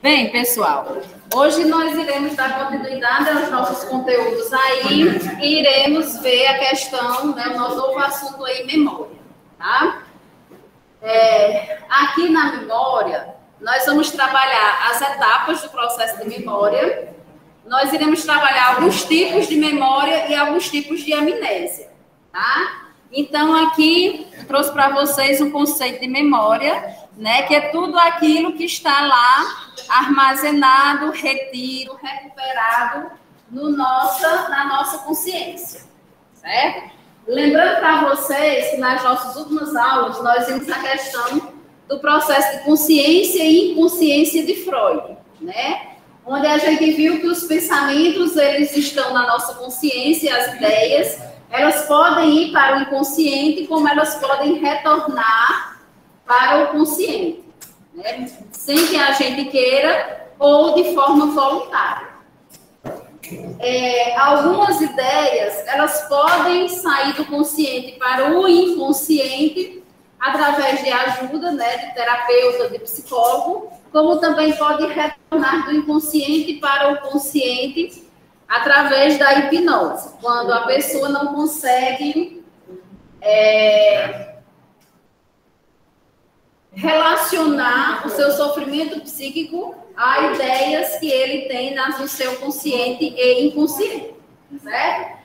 Bem, pessoal, hoje nós iremos dar continuidade aos nossos conteúdos aí e iremos ver a questão, né, o nosso novo assunto aí, memória, tá? Aqui na memória, nós vamos trabalhar as etapas do processo de memória, nós iremos trabalhar alguns tipos de memória e alguns tipos de amnésia, tá? Então, aqui, eu trouxe para vocês um conceito de memória, né, que é tudo aquilo que está lá armazenado, retido, recuperado na nossa consciência, certo? Lembrando para vocês que nas nossas últimas aulas nós vimos a questão do processo de consciência e inconsciência de Freud, né? Onde a gente viu que os pensamentos, eles estão na nossa consciência, as ideias, elas podem ir para o inconsciente, como elas podem retornar para o consciente, né? Sem que a gente queira ou de forma voluntária. Algumas ideias, elas podem sair do consciente para o inconsciente através de ajuda, né, de terapeuta, de psicólogo, como também pode retornar do inconsciente para o consciente através da hipnose, quando a pessoa não consegue relacionar o seu sofrimento psíquico a ideias que ele tem no seu consciente e inconsciente, certo?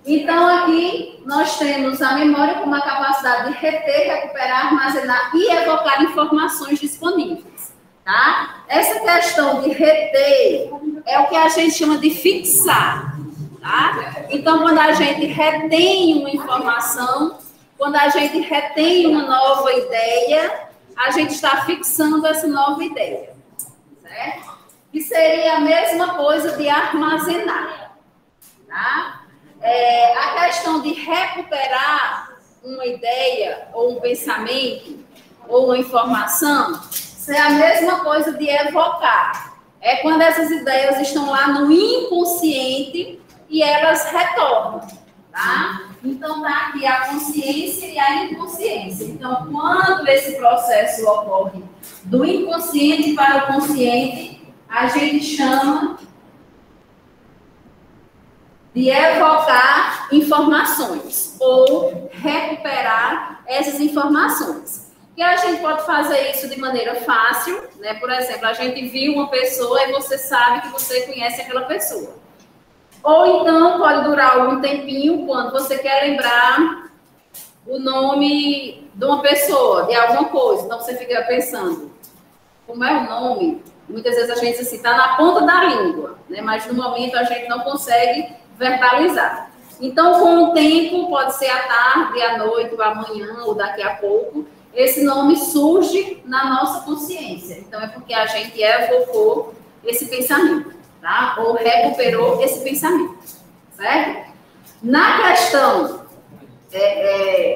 Então, aqui nós temos a memória como a capacidade de reter, recuperar, armazenar e evocar informações disponíveis, tá? Essa questão de reter é o que a gente chama de fixar, tá? Então, quando a gente retém uma informação, quando a gente retém uma nova ideia, a gente está fixando essa nova ideia, certo? Que seria a mesma coisa de armazenar, tá? A questão de recuperar uma ideia, ou um pensamento, ou uma informação, isso é a mesma coisa de evocar. É quando essas ideias estão lá no inconsciente e elas retornam, tá? Então, tá aqui a consciência e a inconsciência. Então, quando esse processo ocorre do inconsciente para o consciente, a gente chama de evocar informações ou recuperar essas informações. E a gente pode fazer isso de maneira fácil, né? Por exemplo, a gente viu uma pessoa e você sabe que você conhece aquela pessoa. Ou então pode durar algum tempinho quando você quer lembrar o nome de uma pessoa, de alguma coisa. Então você fica pensando, como é o nome? Muitas vezes a gente diz assim, está na ponta da língua, né? Mas no momento a gente não consegue verbalizar. Então, com o tempo, pode ser à tarde, à noite, ou amanhã, ou daqui a pouco, esse nome surge na nossa consciência. Então, é porque a gente evocou esse pensamento, tá? Ou recuperou esse pensamento, certo? Na questão,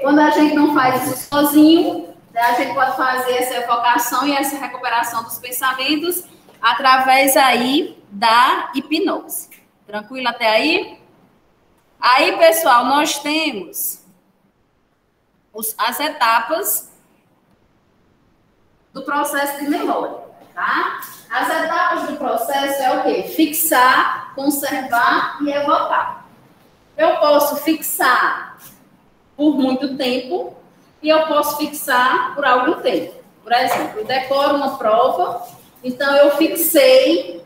quando a gente não faz isso sozinho, né, a gente pode fazer essa evocação e essa recuperação dos pensamentos através aí da hipnose. Tranquilo até aí? Aí, pessoal, nós temos as etapas do processo de memória, tá? As etapas do processo é o quê? Fixar, conservar e evocar. Eu posso fixar por muito tempo e eu posso fixar por algum tempo. Por exemplo, eu decoro uma prova, então eu fixei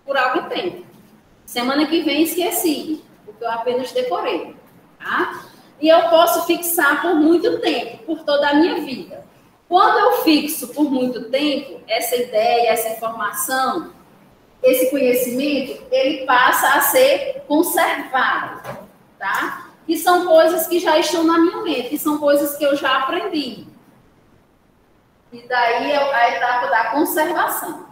por algum tempo. Semana que vem esqueci, porque eu apenas decorei, tá? E eu posso fixar por muito tempo, por toda a minha vida. Quando eu fixo por muito tempo, essa ideia, essa informação, esse conhecimento, ele passa a ser conservado, tá? Que são coisas que já estão na minha mente, que são coisas que eu já aprendi. E daí é a etapa da conservação.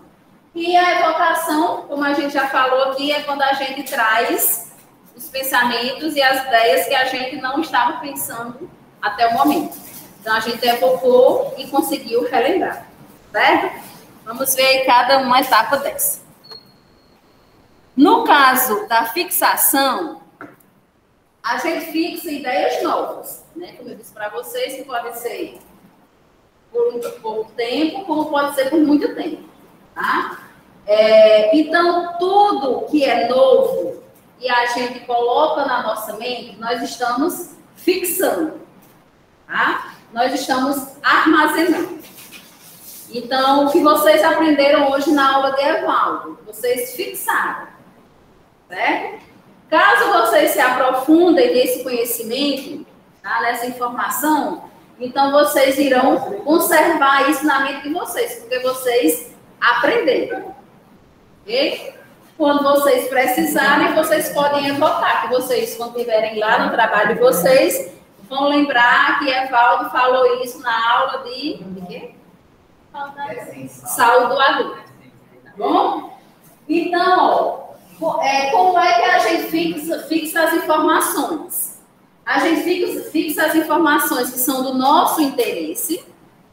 E a evocação, como a gente já falou aqui, é quando a gente traz os pensamentos e as ideias que a gente não estava pensando até o momento. Então, a gente evocou e conseguiu relembrar, certo? Vamos ver aí cada uma etapa dessa. No caso da fixação, a gente fixa ideias novas, né? Como eu disse para vocês, que pode ser por um pouco tempo, como pode ser por muito tempo, tá? Então, tudo que é novo e a gente coloca na nossa mente, nós estamos fixando, tá? Nós estamos armazenando. Então, o que vocês aprenderam hoje na aula de Evaldo, vocês fixaram, certo? Caso vocês se aprofundem nesse conhecimento, tá, nessa informação, então vocês irão conservar isso na mente de vocês, porque vocês aprenderam. Ok? Quando vocês precisarem, vocês podem evocar, que vocês, quando estiverem lá no trabalho de vocês, vão lembrar que Evaldo falou isso na aula de quê? Saúde do adulto. Tá bom? Então, como é que a gente fixa as informações? A gente fixa as informações que são do nosso interesse,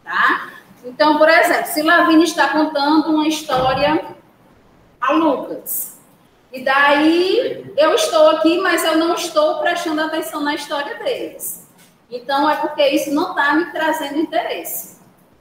tá? Então, por exemplo, se Lavínia está contando uma história a Lucas, e daí eu estou aqui, mas eu não estou prestando atenção na história deles. Então, é porque isso não está me trazendo interesse,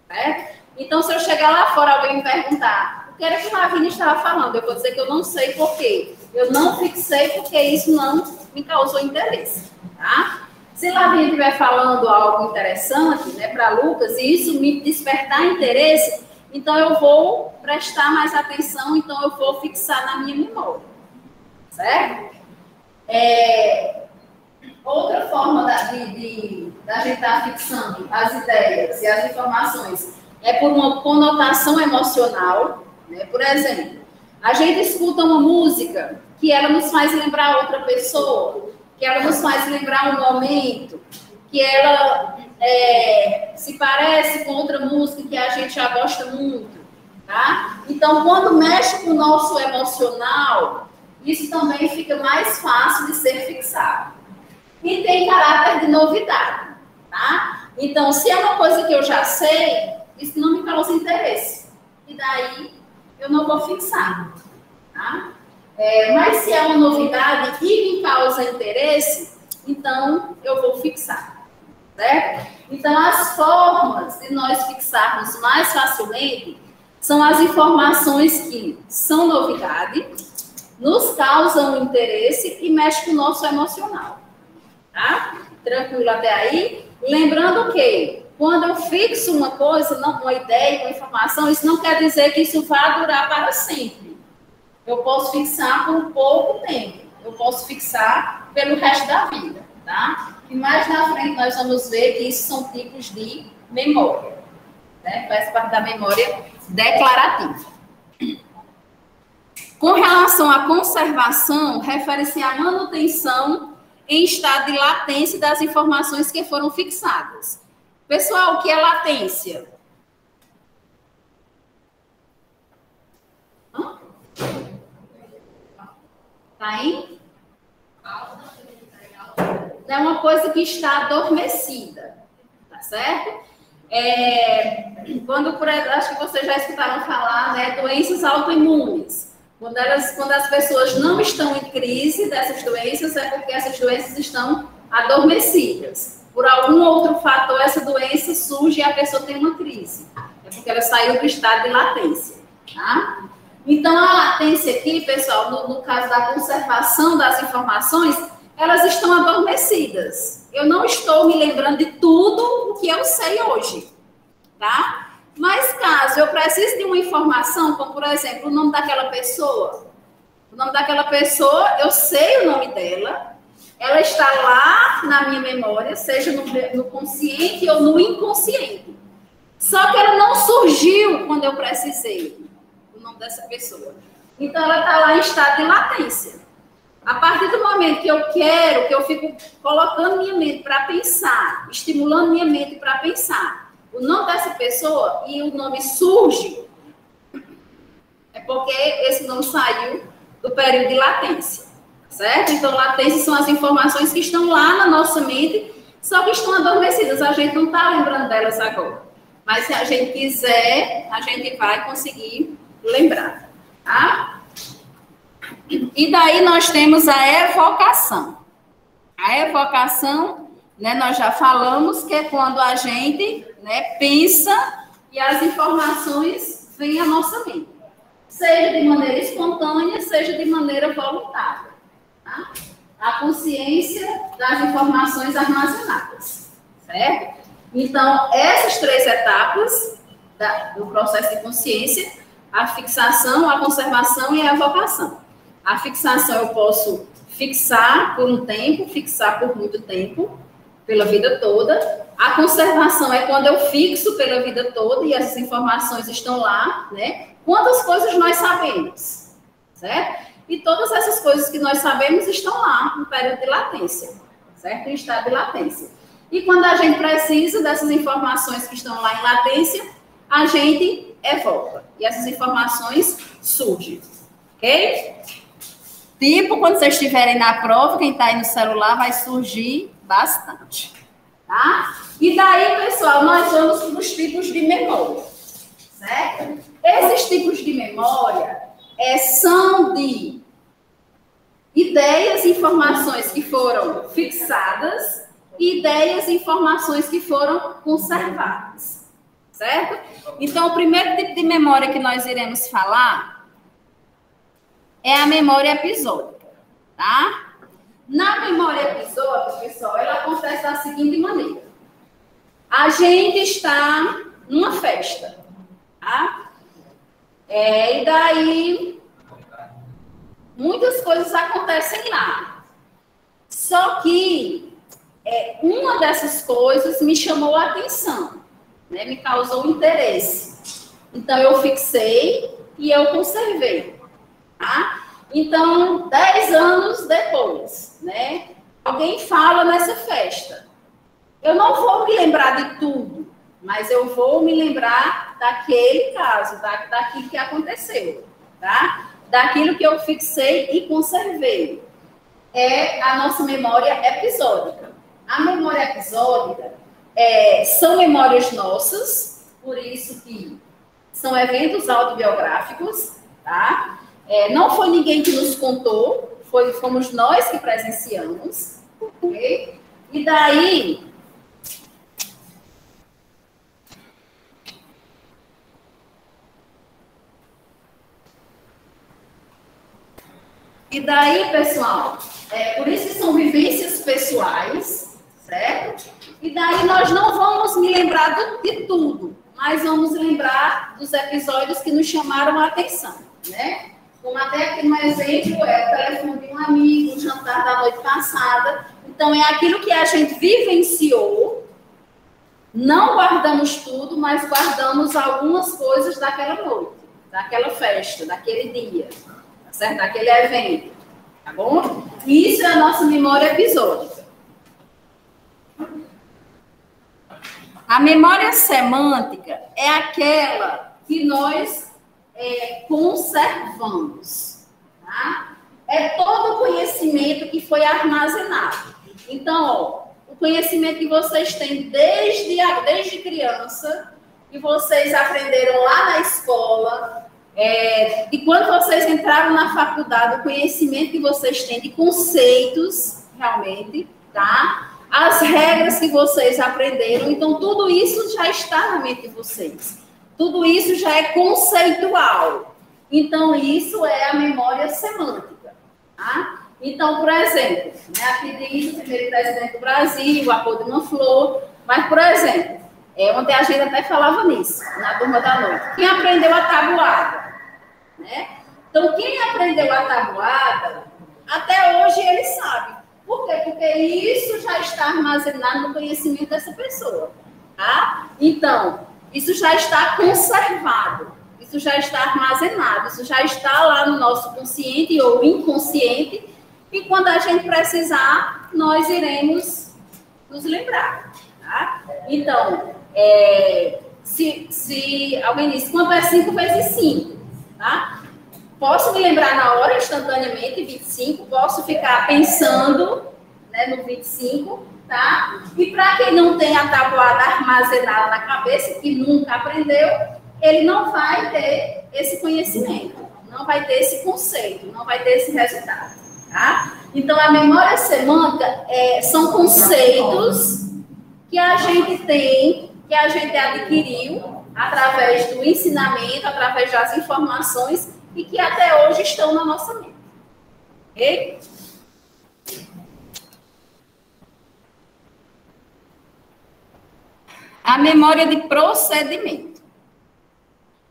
certo? Então, se eu chegar lá fora, alguém me perguntar o que era que Lavínia estava falando, eu vou dizer que eu não sei por quê. Eu não fixei porque isso não me causou interesse, tá? Se Lavínia estiver falando algo interessante, né, para Lucas, e isso me despertar interesse, então eu vou prestar mais atenção, então eu vou fixar na minha memória, certo? Outra forma da gente estar fixando as ideias e as informações é por uma conotação emocional, né? Por exemplo, a gente escuta uma música que ela nos faz lembrar outra pessoa, que ela nos faz lembrar um momento, que ela se parece com outra música que a gente já gosta muito, tá? Então, quando mexe com o nosso emocional, isso também fica mais fácil de ser fixado. E tem caráter de novidade, tá? Então, se é uma coisa que eu já sei, isso não me causa interesse. E daí, eu não vou fixar, tá? Mas se é uma novidade e me causa interesse, então eu vou fixar, certo? Então, as formas de nós fixarmos mais facilmente são as informações que são novidade, nos causam interesse e mexem com o nosso emocional, tá? Tranquilo até aí? Lembrando que quando eu fixo uma coisa, uma ideia, uma informação, isso não quer dizer que isso vá durar para sempre. Eu posso fixar por pouco tempo. Eu posso fixar pelo resto da vida, tá? E mais na frente nós vamos ver que isso são tipos de memória, né? Faz parte da memória declarativa. Com relação à conservação, refere-se à manutenção em estado de latência das informações que foram fixadas. Pessoal, o que é latência? Tá aí? É uma coisa que está adormecida, tá certo? Acho que vocês já escutaram falar, né, doenças autoimunes. Quando as pessoas não estão em crise dessas doenças, é porque essas doenças estão adormecidas. Por algum outro fator, essa doença surge e a pessoa tem uma crise. É porque ela saiu do estado de latência, tá? Então, a latência aqui, pessoal, no caso da conservação das informações, elas estão adormecidas. Eu não estou me lembrando de tudo o que eu sei hoje, tá? Mas caso eu precise de uma informação, como por exemplo, o nome daquela pessoa. O nome daquela pessoa, eu sei o nome dela, ela está lá na minha memória, seja no consciente ou no inconsciente. Só que ela não surgiu quando eu precisei o nome dessa pessoa. Então, ela está lá em estado de latência. A partir do momento que eu quero, que eu fico colocando minha mente para pensar, estimulando minha mente para pensar o nome dessa pessoa e o nome surge, é porque esse nome saiu do período de latência, certo? Então, latência são as informações que estão lá na nossa mente, só que estão adormecidas. A gente não está lembrando delas agora. Mas se a gente quiser, a gente vai conseguir lembrar, tá? E daí nós temos a evocação. A evocação, né, nós já falamos que é quando a gente, né, pensa e as informações vêm à nossa mente. Seja de maneira espontânea, seja de maneira voluntária. Tá? A consciência das informações armazenadas. Certo? Então, essas 3 etapas do processo de consciência, a fixação, a conservação e a evocação. A fixação eu posso fixar por um tempo, fixar por muito tempo, pela vida toda. A conservação é quando eu fixo pela vida toda e essas informações estão lá, né? Quantas coisas nós sabemos, certo? E todas essas coisas que nós sabemos estão lá no período de latência, certo? Em estado de latência. E quando a gente precisa dessas informações que estão lá em latência, a gente evoca. E essas informações surgem, ok? Tipo, quando vocês estiverem na prova, quem está aí no celular vai surgir bastante, tá? E daí, pessoal, nós vamos para os tipos de memória, certo? Esses tipos de memória são de ideias e informações que foram fixadas e ideias e informações que foram conservadas, certo? Então, o primeiro tipo de memória que nós iremos falar é a memória episódica, tá? Na memória episódica, pessoal, ela acontece da seguinte maneira. A gente está numa festa, tá? E daí, muitas coisas acontecem lá. Só que uma dessas coisas me chamou a atenção, né? Me causou interesse. Então, eu fixei e eu conservei, tá? Então, 10 anos depois, né? Alguém fala nessa festa. Eu não vou me lembrar de tudo, mas eu vou me lembrar daquele caso, daquilo que aconteceu, tá? Daquilo que eu fixei e conservei. É a nossa memória episódica. A memória episódica são memórias nossas, por isso que são eventos autobiográficos, tá? Não foi ninguém que nos contou, fomos nós que presenciamos, ok? E daí... pessoal, por isso que são vivências pessoais, certo? E daí nós não vamos me lembrar de tudo, mas vamos lembrar dos episódios que nos chamaram a atenção, né? Como até aqui no exemplo, o telefone de um amigo, o jantar da noite passada. Então, é aquilo que a gente vivenciou, não guardamos tudo, mas guardamos algumas coisas daquela noite, daquela festa, daquele dia, tá certo? Daquele evento, tá bom? Isso é a nossa memória episódica. A memória semântica é aquela que nós conservamos, tá? É todo o conhecimento que foi armazenado. Então, ó, o conhecimento que vocês têm desde criança, que vocês aprenderam lá na escola, e quando vocês entraram na faculdade, o conhecimento que vocês têm de conceitos, realmente, tá? As regras que vocês aprenderam, então tudo isso já está na mente de vocês. Tudo isso já é conceitual. Então, isso é a memória semântica, tá? Então, por exemplo, né, aqui diz o primeiro presidente do Brasil, a cor de uma flor, mas, por exemplo, ontem a gente até falava nisso, na turma da noite. Quem aprendeu a tabuada, né? Então, quem aprendeu a tabuada, até hoje ele sabe. Por quê? Porque isso já está armazenado no conhecimento dessa pessoa, tá? Então, isso já está conservado, isso já está armazenado, isso já está lá no nosso consciente ou inconsciente, e quando a gente precisar, nós iremos nos lembrar, tá? Então, se alguém diz, quanto é 5 vezes 5, tá? Posso me lembrar na hora, instantaneamente, 25, posso ficar pensando, né, no 25, tá? E para quem não tem a tabuada armazenada na cabeça, que nunca aprendeu, ele não vai ter esse conhecimento, não vai ter esse conceito, não vai ter esse resultado, tá? Então, a memória semântica são conceitos que a gente tem, que a gente adquiriu, através do ensinamento, através das informações e que até hoje estão na nossa mente. Ok? A memória de procedimento.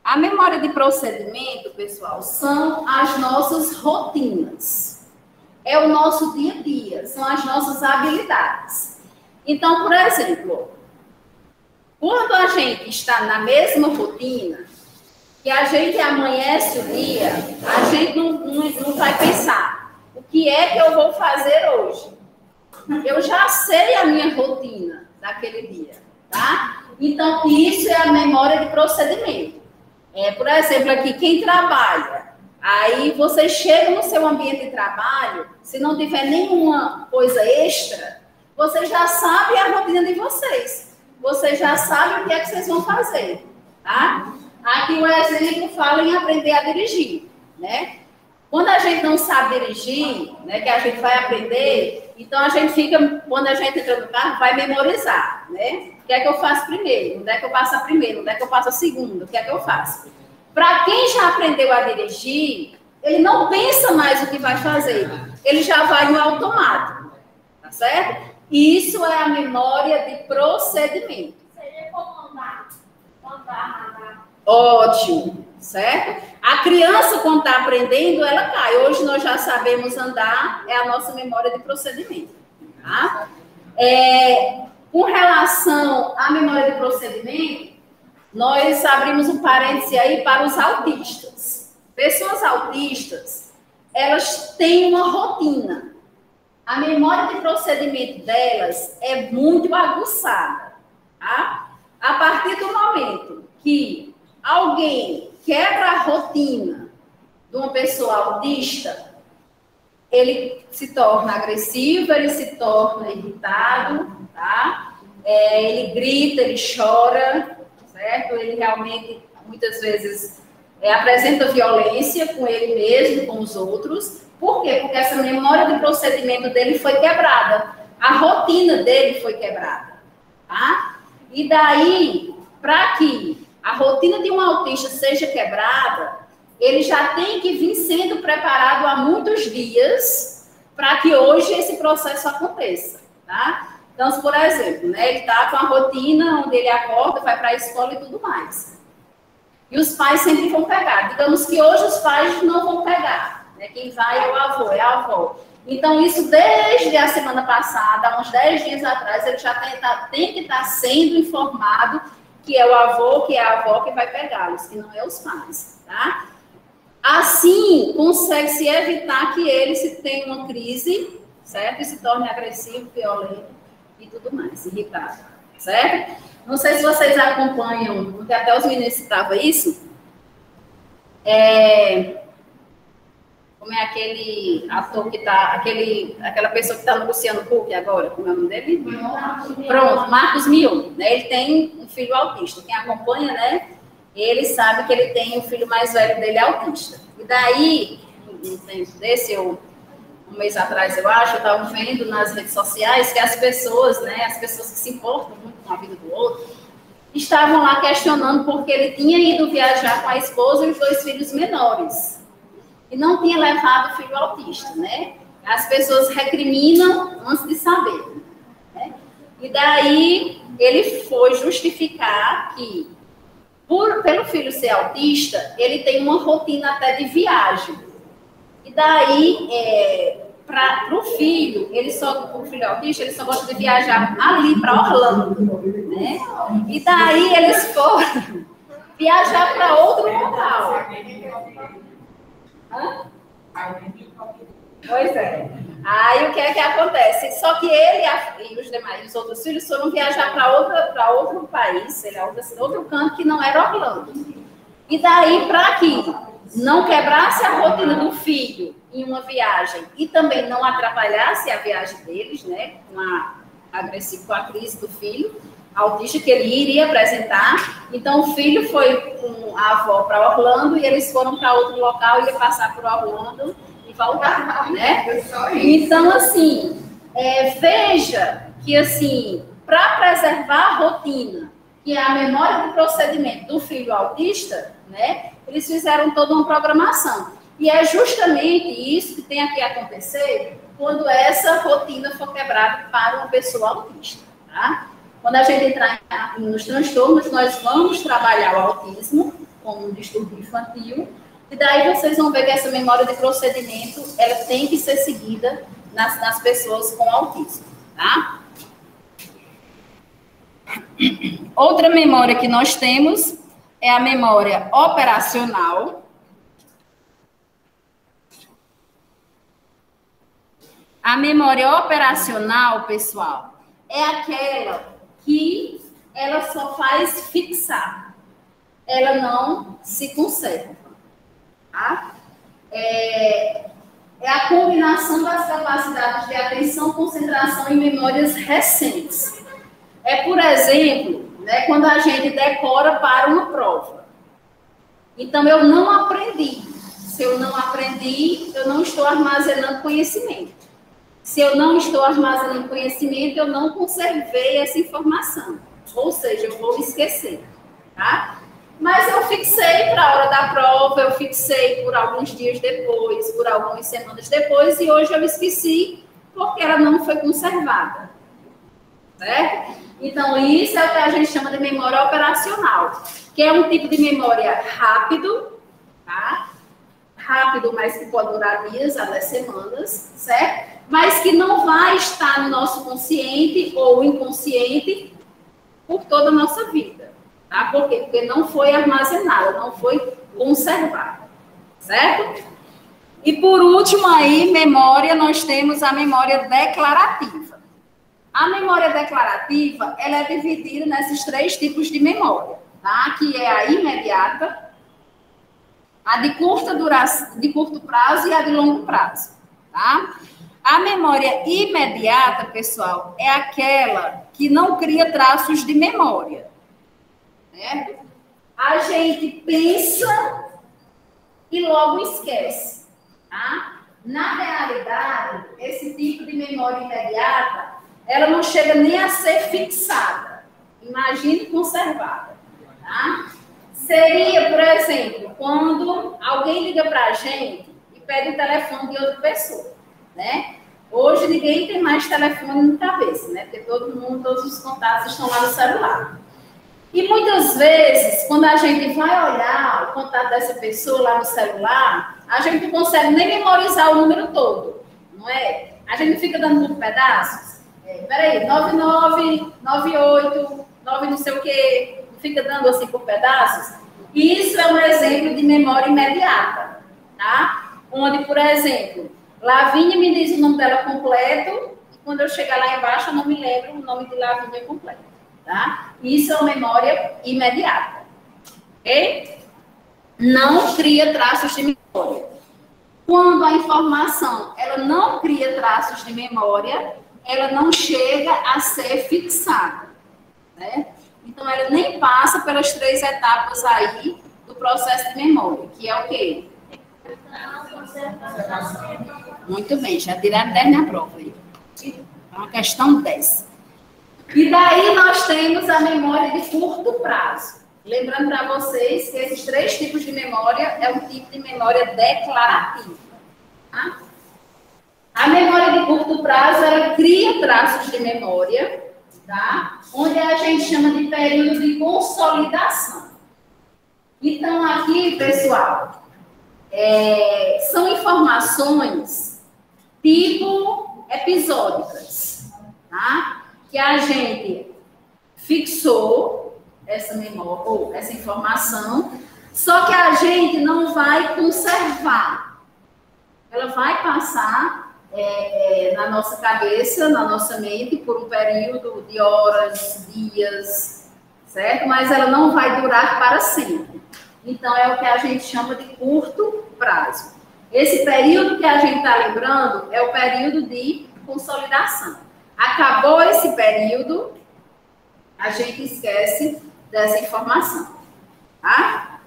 A memória de procedimento, pessoal, são as nossas rotinas. É o nosso dia a dia, são as nossas habilidades. Então, por exemplo, quando a gente está na mesma rotina, que a gente amanhece o dia, a gente não vai pensar, o que é que eu vou fazer hoje? Eu já sei a minha rotina daquele dia, tá? Então, isso é a memória de procedimento. Por exemplo, aqui, quem trabalha, aí você chega no seu ambiente de trabalho, se não tiver nenhuma coisa extra, você já sabe a rotina de vocês. Você já sabe o que é que vocês vão fazer, tá? Aqui o exemplo fala em aprender a dirigir, né? Quando a gente não sabe dirigir, né, que a gente vai aprender, então a gente fica, quando a gente entra no carro, vai memorizar, né? O que é que eu faço primeiro? Onde é que eu passo a primeira? Onde é que eu passo a segunda? O que é que eu faço? Para quem já aprendeu a dirigir, ele não pensa mais o que vai fazer. Ele já vai no automático, tá certo? Isso é a memória de procedimento. Seria como andar, nadar. Ótimo, certo? A criança, quando está aprendendo, ela cai. Hoje nós já sabemos andar, é a nossa memória de procedimento, tá? Com relação à memória de procedimento, nós abrimos um parêntese aí para os autistas. Pessoas autistas, elas têm uma rotina. A memória de procedimento delas é muito aguçada, tá? A partir do momento que alguém quebra a rotina de uma pessoa autista, ele se torna agressivo, ele se torna irritado, tá? Ele grita, ele chora, certo? Ele realmente, muitas vezes, apresenta violência com ele mesmo, com os outros. Por quê? Porque essa memória de procedimento dele foi quebrada. A rotina dele foi quebrada, tá? E daí, para que a rotina de um autista seja quebrada, ele já tem que vir sendo preparado há muitos dias para que hoje esse processo aconteça, tá? Então, por exemplo, né, ele está com a rotina onde ele acorda, vai para a escola e tudo mais. E os pais sempre vão pegar. Digamos que hoje os pais não vão pegar, né? Quem vai é o avô, é a avó. Então, isso desde a semana passada, há uns 10 dias atrás, ele já tem que estar sendo informado que é o avô, que é a avó que vai pegá-los, que não é os pais, tá? Assim, consegue-se evitar que ele se tenha uma crise, certo? E se torne agressivo, violento e tudo mais, irritado, certo? Não sei se vocês acompanham, porque até os meninos citavam isso. Como é aquele ator que tá, aquela pessoa que está no Luciano Huck agora, como é o nome dele? Pronto, Marcos Mion, né? Ele tem um filho autista. Quem acompanha, né? Ele sabe que ele tem o filho mais velho dele autista. E daí, um tempo desse, um mês atrás, eu acho, eu estava vendo nas redes sociais que as pessoas, né? As pessoas que se importam muito com a vida do outro, estavam lá questionando porque ele tinha ido viajar com a esposa e os 2 filhos menores. E não tinha levado o filho autista, né? As pessoas recriminam antes de saber, né? E daí ele foi justificar que, pelo filho ser autista, ele tem uma rotina até de viagem. E daí, para o filho, o filho autista, ele só gosta de viajar ali para Orlando, né? E daí eles foram viajar para outro local. Hã? Pois é. Aí o que é que acontece? Só que ele e os outros filhos foram viajar para outro país, outro canto que não era Orlando. E daí, para que não quebrasse a rotina do filho em uma viagem e também não atrapalhasse a viagem deles, né? Com a crise do filho autista que ele iria apresentar. Então, o filho foi com a avó para Orlando e eles foram para outro local, ia passar por Orlando e voltar, né? Então, assim, veja que, assim, para preservar a rotina que é a memória de procedimento do filho autista, né? Eles fizeram toda uma programação. E é justamente isso que tem aqui a acontecer quando essa rotina for quebrada para uma pessoa autista, tá? Quando a gente entrar nos transtornos, nós vamos trabalhar o autismo como um distúrbio infantil, e daí vocês vão ver que essa memória de procedimento, ela tem que ser seguida nas pessoas com autismo, tá? Outra memória que nós temos é a memória operacional. A memória operacional, pessoal, é aquela que ela só faz fixar. Ela não se conserva. Tá? É a combinação das capacidades de atenção, concentração e memórias recentes. É, por exemplo, né, quando a gente decora para uma prova. Então, eu não aprendi. Se eu não aprendi, eu não estou armazenando conhecimento. Se eu não estou armazenando conhecimento, eu não conservei essa informação. Ou seja, eu vou esquecer, tá? Mas eu fixei para a hora da prova, eu fixei por alguns dias depois, por algumas semanas depois, e hoje eu esqueci porque ela não foi conservada. Certo? Então, isso é o que a gente chama de memória operacional, que é um tipo de memória rápido, tá? Rápido, mas que pode durar dias até semanas, certo? Mas que não vai estar no nosso consciente ou inconsciente por toda a nossa vida, tá? Por quê? Porque não foi armazenada, não foi conservada, certo? E por último aí, memória, nós temos a memória declarativa. A memória declarativa, ela é dividida nesses 3 tipos de memória, tá? Que é a imediata, a de curta duração, de curto prazo e a de longo prazo, tá? A memória imediata, pessoal, é aquela que não cria traços de memória, certo? A gente pensa e logo esquece, tá? Na realidade, esse tipo de memória imediata, ela não chega nem a ser fixada. Imagine conservada, tá? Seria, por exemplo, quando alguém liga para a gente e pede o telefone de outra pessoa, né? Hoje ninguém tem mais telefone na cabeça, né? Porque todos os contatos estão lá no celular. E muitas vezes, quando a gente vai olhar o contato dessa pessoa lá no celular, a gente não consegue nem memorizar o número todo, não é? A gente fica dando por pedaços. Peraí, 9998, 9 não sei o quê, fica dando assim por pedaços. Isso é um exemplo de memória imediata, tá? Onde, por exemplo, Lavínia me diz o nome dela completo, e quando eu chegar lá embaixo, eu não me lembro o nome de Lavínia completo, tá? Isso é uma memória imediata, ok? Não cria traços de memória. Quando a informação, ela não cria traços de memória, ela não chega a ser fixada, né? Então, ela nem passa pelas 3 etapas aí do processo de memória, que é o quê? Muito bem, já tiraram 10 na prova aí. É uma questão 10. E daí nós temos a memória de curto prazo. Lembrando para vocês que esses 3 tipos de memória é um tipo de memória declarativa. Tá? A memória de curto prazo, ela cria traços de memória, tá? Onde a gente chama de período de consolidação. Então, aqui, pessoal, são informações tipo episódicas, tá? Que a gente fixou essa memória, ou essa informação, só que a gente não vai conservar. Ela vai passar na nossa cabeça, na nossa mente, por um período de horas, dias, certo? Mas ela não vai durar para sempre. Então, é o que a gente chama de curto prazo. Esse período que a gente está lembrando é o período de consolidação. Acabou esse período, a gente esquece dessa informação, tá?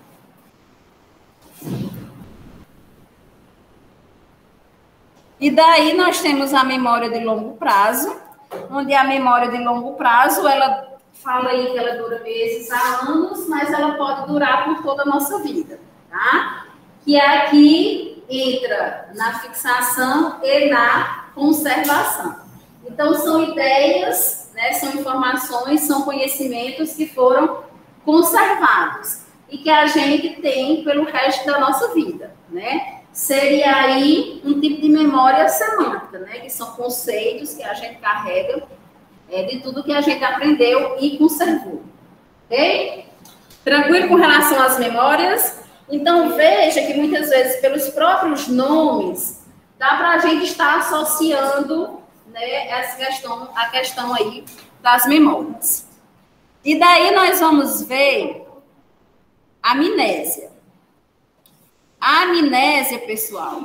E daí nós temos a memória de longo prazo, onde a memória de longo prazo, ela fala aí que ela dura meses a anos, mas ela pode durar por toda a nossa vida, tá? Que aqui entra na fixação e na conservação. Então, são ideias, né, são informações, são conhecimentos que foram conservados e que a gente tem pelo resto da nossa vida, né? Seria aí um tipo de memória semântica, né? Que são conceitos que a gente carrega de tudo que a gente aprendeu e conservou, ok? Tranquilo com relação às memórias? Então, veja que muitas vezes, pelos próprios nomes, dá para a gente estar associando, né, a questão aí das memórias. E daí nós vamos ver a amnésia. A amnésia, pessoal,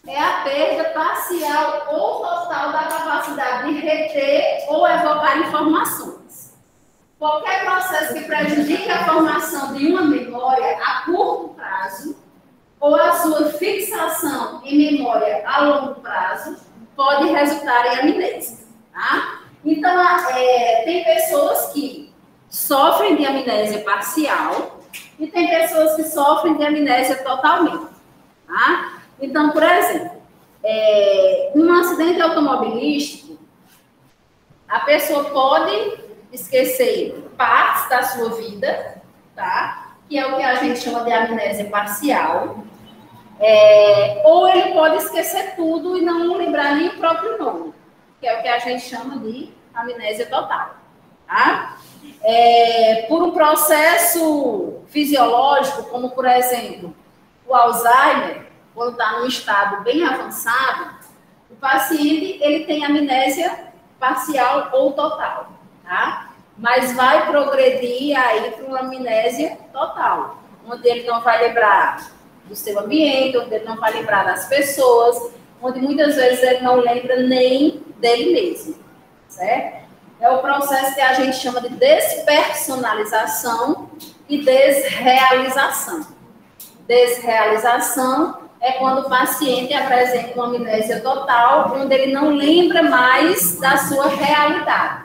é a perda parcial ou total da capacidade de reter ou evocar informações. Qualquer processo que prejudique a formação de uma memória a curto prazo ou a sua fixação em memória a longo prazo pode resultar em amnésia, tá? Então, tem pessoas que sofrem de amnésia parcial e tem pessoas que sofrem de amnésia totalmente, tá? Então, por exemplo, um acidente automobilístico, a pessoa pode esquecer partes da sua vida, tá? Que é o que a gente chama de amnésia parcial. Ou ele pode esquecer tudo e não lembrar nem o próprio nome, que é o que a gente chama de amnésia total, tá? Por um processo fisiológico, como, por exemplo, o Alzheimer, quando está num estado bem avançado, o paciente ele tem amnésia parcial ou total, tá? Mas vai progredir aí para uma amnésia total, onde ele não vai lembrar do seu ambiente, onde ele não vai lembrar das pessoas, onde muitas vezes ele não lembra nem dele mesmo, certo? É o processo que a gente chama de despersonalização e desrealização. Desrealização é quando o paciente apresenta uma amnésia total, onde ele não lembra mais da sua realidade.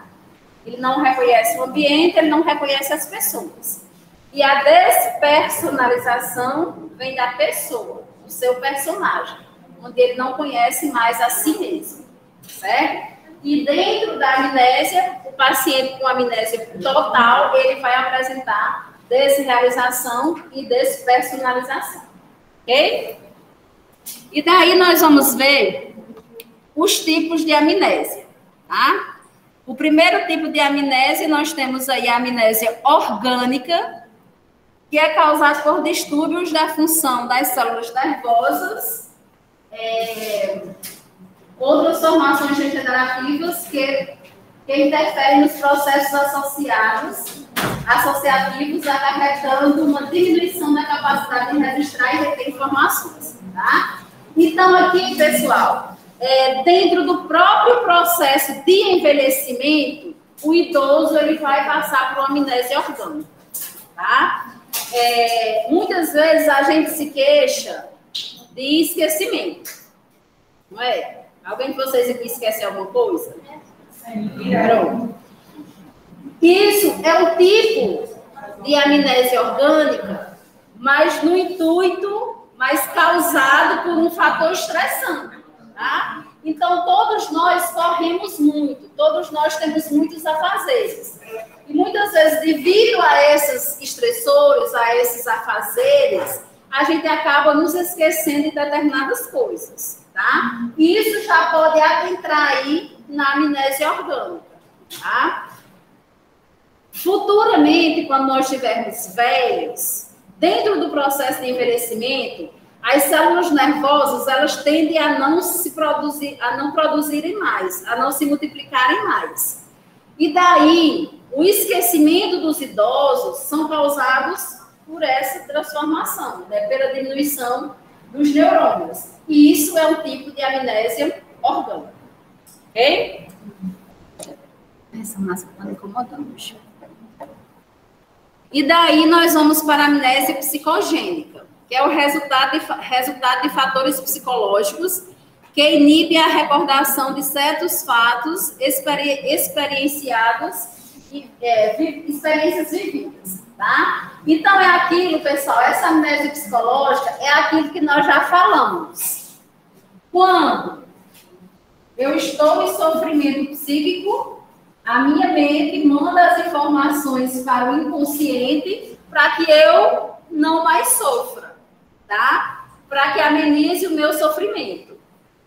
Ele não reconhece o ambiente, ele não reconhece as pessoas. E a despersonalização vem da pessoa, do seu personagem, onde ele não conhece mais a si mesmo, certo? E dentro da amnésia, o paciente com amnésia total, ele vai apresentar desrealização e despersonalização, ok? E daí nós vamos ver os tipos de amnésia, tá? O primeiro tipo de amnésia, nós temos aí a amnésia orgânica, que é causada por distúrbios da função das células nervosas, ou transformações degenerativas que interferem nos processos associativos, acarretando uma diminuição da capacidade de registrar e reter informações, tá? Então, aqui, pessoal, dentro do próprio processo de envelhecimento, o idoso ele vai passar por uma amnésia orgânica, tá? Muitas vezes a gente se queixa de esquecimento, não é? Alguém de vocês aqui esquece alguma coisa? Pronto. Isso é um tipo de amnésia orgânica, mas no intuito, mas causado por um fator estressante, tá? Então, todos nós corremos muito, todos nós temos muitos afazeres. E muitas vezes, devido a esses estressores, a esses afazeres, a gente acaba nos esquecendo de determinadas coisas, tá? E isso já pode adentrar aí na amnésia orgânica, tá? Futuramente, quando nós estivermos velhos, dentro do processo de envelhecimento, as células nervosas, elas tendem a não produzirem mais, a não se multiplicarem mais. E daí, o esquecimento dos idosos são causados por essa transformação, né, pela diminuição dos neurônios. E isso é um tipo de amnésia orgânica. Ok? Essa máscara está me incomodando. E daí nós vamos para a amnésia psicogênica, que é o resultado de fatores psicológicos que inibe a recordação de certos fatos experienciados e experiências vividas, tá? Então, é aquilo, pessoal, essa amnésia psicológica é aquilo que nós já falamos. Quando eu estou em sofrimento psíquico, a minha mente manda as informações para o inconsciente para que eu não mais sofra, tá? Para que amenize o meu sofrimento.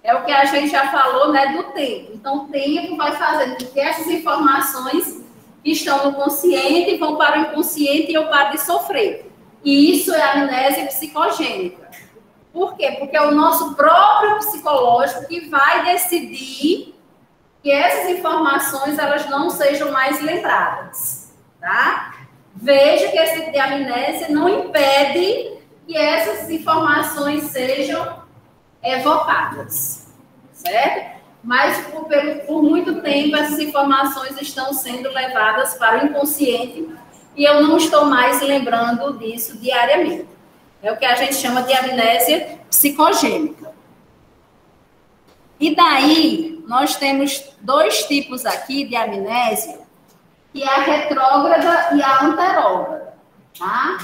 É o que a gente já falou, né, do tempo. Então, o tempo vai fazendo com que essas informações que estão no consciente vão para o inconsciente e eu paro de sofrer. E isso é amnésia psicogênica. Por quê? Porque é o nosso próprio psicológico que vai decidir que essas informações elas não sejam mais lembradas, tá? Veja que esse tipo de amnésia não impede que essas informações sejam evocadas, certo? Mas por muito tempo essas informações estão sendo levadas para o inconsciente e eu não estou mais lembrando disso diariamente. É o que a gente chama de amnésia psicogênica. E daí, nós temos dois tipos aqui de amnésia, que é a retrógrada e a anterógrada, tá?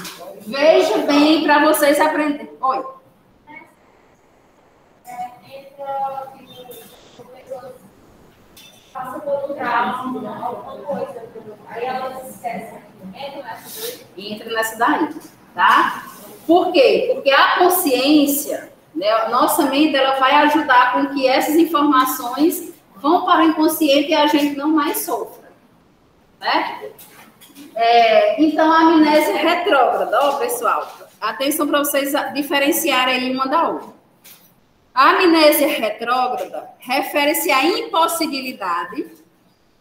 Veja bem para vocês aprenderem. Oi. Passa por um trauma, alguma coisa, aí elas esquecem. Entra nessa daí, tá? Por quê? Porque a consciência, né, nossa mente, ela vai ajudar com que essas informações vão para o inconsciente e a gente não mais sofra, né? Então, a amnésia retrógrada, ó, pessoal, atenção para vocês diferenciarem aí uma da outra. A amnésia retrógrada refere-se à impossibilidade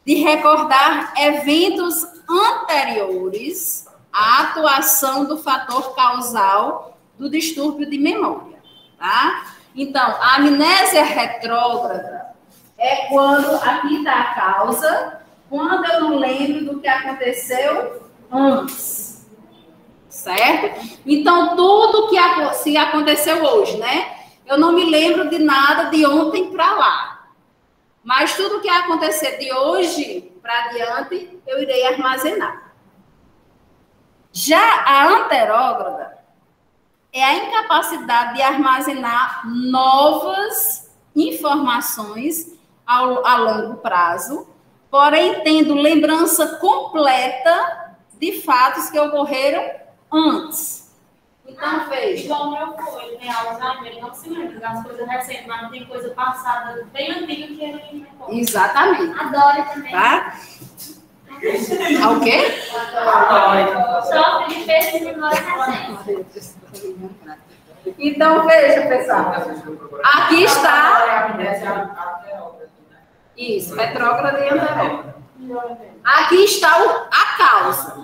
de recordar eventos anteriores à atuação do fator causal do distúrbio de memória, tá? Então, a amnésia retrógrada é quando aqui está a causa, quando eu não lembro do que aconteceu antes, certo? Então, tudo que se aconteceu hoje, né? Eu não me lembro de nada de ontem para lá. Mas tudo que acontecer de hoje para adiante, eu irei armazenar. Já a anterógrada é a incapacidade de armazenar novas informações a longo prazo, porém tendo lembrança completa de fatos que ocorreram antes. Então, veja. Igual o meu foi, né? Alzheimer, ele não se lembra das coisas recentes, mas tem coisa passada bem antiga que ele não recorda. Exatamente. Adoro também. Tá? O quê? Adoro. Sofre de perda de memória recente. Então, veja, pessoal. Aqui está. Isso, retrógrada e anterógrada. Aqui está a causa,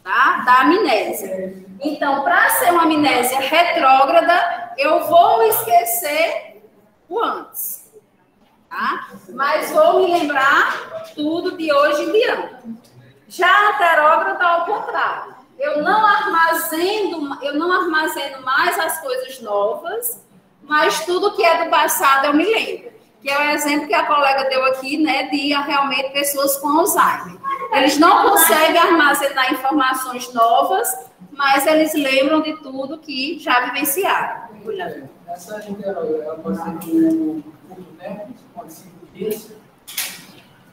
tá? Da amnésia. Então, para ser uma amnésia retrógrada, eu vou esquecer o antes, tá? Mas vou me lembrar tudo de hoje em diante. Já a anterógrada, ao contrário. Eu não armazeno mais as coisas novas, mas tudo que é do passado eu me lembro. Que é o exemplo que a colega deu aqui, né, de realmente pessoas com Alzheimer. Eles não conseguem armazenar informações novas, mas eles lembram de tudo que já vivenciaram. Essa anterógrada, ela pode ser por curto tempo, pode ser por dias?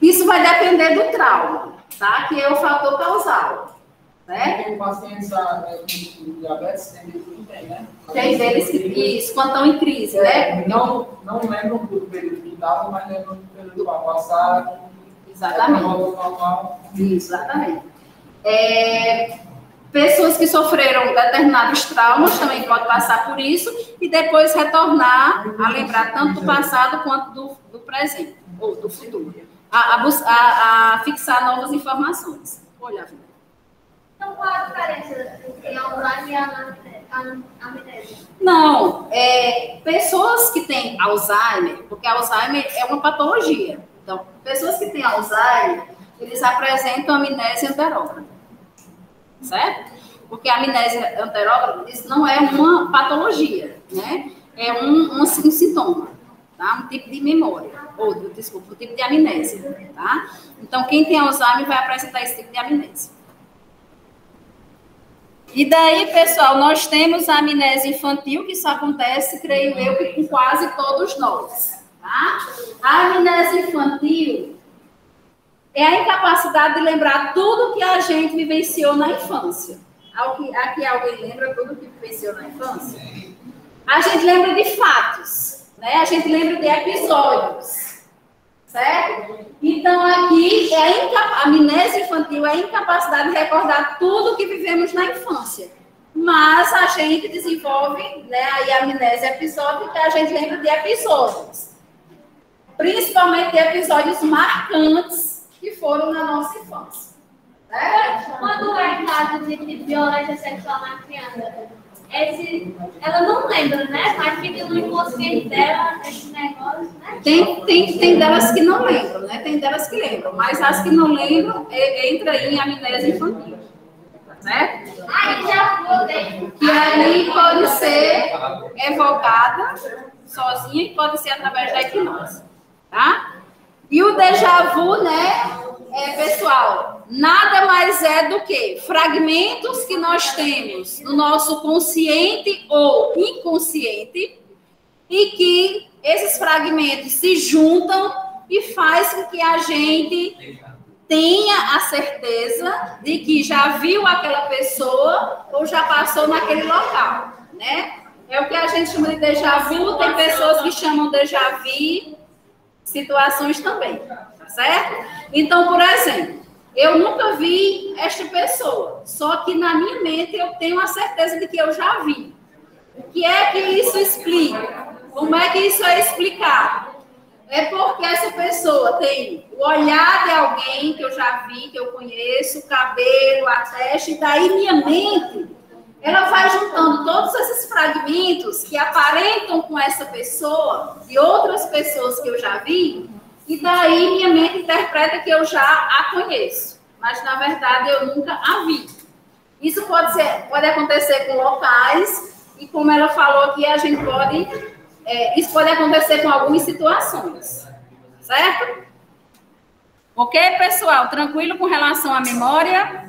Isso vai depender do trauma, tá? Que é o fator causal. Né? Tem pacientes com diabetes, tem deles que tem, né? Tem deles que isso, quando estão em crise, né? Não lembram do período que estava, mas lembram do período passado. Exatamente. Normal. Exatamente. Pessoas que sofreram determinados traumas também podem passar por isso e depois retornar a lembrar tanto do passado quanto do presente, ou do futuro. A fixar novas informações. Olha, vida. Então, qual a diferença entre Alzheimer e a amnésia? Não, pessoas que têm Alzheimer, porque Alzheimer é uma patologia. Então, pessoas que têm Alzheimer, eles apresentam amnésia anterógrada. Certo? Porque a amnésia anterógrada, isso não é uma patologia, né? É um sintoma. tá? Um tipo de memória, desculpa, um tipo de amnésia, tá? Então, quem tem Alzheimer vai apresentar esse tipo de amnésia. E daí, pessoal, nós temos a amnésia infantil, que isso acontece, creio eu, que com quase todos nós, tá? A amnésia infantil é a incapacidade de lembrar tudo que a gente vivenciou na infância. Aqui alguém lembra tudo que vivenciou na infância? A gente lembra de fatos, né? A gente lembra de episódios, certo? Então, aqui, a amnésia infantil é a incapacidade de recordar tudo que vivemos na infância. Mas a gente desenvolve, né, aí a amnésia episódica, a gente lembra de episódios. Principalmente de episódios marcantes que foram na nossa infância. Certo? Quando é caso de violência sexual na criança, ela não lembra, né? Mas fica no inconsciente dela esse negócio, né? Tem delas que não lembram, né? Tem delas que lembram, mas as que não lembram entra em amnésia infantil. Certo? Aí já voltei. Que aí pode ser evocada sozinha e pode ser através da hipnose. Tá? E o déjà vu, né, pessoal, nada mais é do que fragmentos que nós temos no nosso consciente ou inconsciente e que esses fragmentos se juntam e faz com que a gente tenha a certeza de que já viu aquela pessoa ou já passou naquele local, né? É o que a gente chama de déjà vu, tem pessoas que chamam déjà vu, situações também, tá certo? Então, por exemplo, eu nunca vi esta pessoa, só que na minha mente eu tenho a certeza de que eu já vi. O que é que isso explica? Como é que isso é explicado? É porque essa pessoa tem o olhar de alguém que eu já vi, que eu conheço, o cabelo, a testa, e daí minha mente, ela vai juntando todos esses fragmentos que aparentam com essa pessoa e outras pessoas que eu já vi, e daí minha mente interpreta que eu já a conheço, mas na verdade eu nunca a vi. Isso pode acontecer com locais, e como ela falou aqui, a gente pode... isso pode acontecer com algumas situações, certo? Ok, pessoal? Tranquilo com relação à memória?